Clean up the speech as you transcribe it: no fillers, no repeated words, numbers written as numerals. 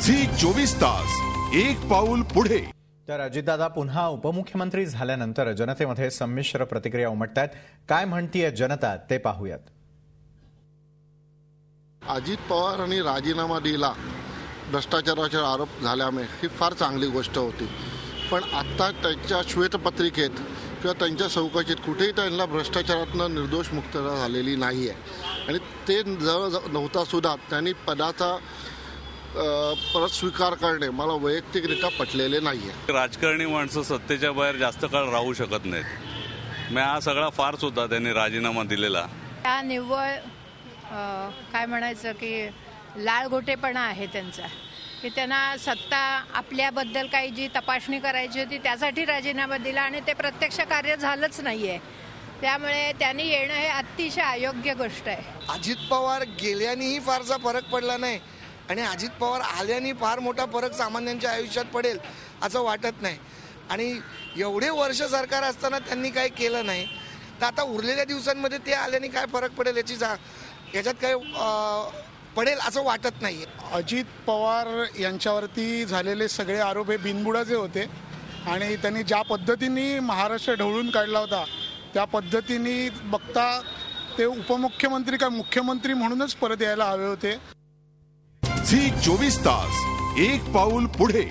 Zee 24 तास एक पाऊल पुढे। तर अजितदादा पुन्हा उपमुख्यमंत्री झाल्यानंतर जनतेमध्ये संमिश्र प्रतिक्रिया उमटतात। काय म्हणतीये जनता ते पाहूयात। अजित पवारांनी राजीनामा दिला, भ्रष्टाचाराचे आरोप झाल्यामुळे ही फार चांगली गोष्ट होती। पण आता त्यांच्या श्वेतपत्रिकेत किंवा त्यांच्या चौकशीत कुठेही त्यांना भ्रष्टाचारातून निर्दोष मुक्तता झालेली नाही आहे आणि ते नव्हता सुद्धा त्यांनी पदाचा परत स्वीकार करणे मला वैयक्तिकरित्या पटलेले नाही आहे। राजकारणी माणसं सत्तेच्या बाहेर जास्त काळ राहू शकत नाहीत। मी हा सगळा फार सुद्धा त्यांनी राजीनामा दिलेला त्या निव्वळ काय म्हणायचं की लाळगोटेपणा आहे त्यांचा, की त्यांना सत्ता आपल्याबद्दल काही जी तपासणी करायची होती त्यासाठी राजीनामा दिला आणि ते प्रत्यक्ष कार्य झालंच नाहीये। त्यामुळे त्यांनी येणं हे अतिशय अयोग्य गोष्ट आहे। अजित पवार गेल्यानेही फारसा फरक पडला नाही आणि अजित पवार आल्याने फार मोठा फरक सामान्यांच्या आयुष्यात पडेल असं वाटत नाही। आणि एवढे वर्ष सरकार असताना त्यांनी काही केलं नाही, तर आता उरलेल्या दिवसांमध्ये ते आल्याने काय फरक पडेल याच्यात काय पडेल असं वाटत नाही। अजित पवार यांच्यावरती झालेले सगळे आरोप हे बिनबुडाचे होते आणि त्यांनी ज्या पद्धतीने महाराष्ट्र ढवळून काढला होता त्या पद्धतीने बघता ते उपमुख्यमंत्री काय मुख्यमंत्री म्हणूनच परत यायला हवे होते। झी 24 तास एक पाऊल पुढे।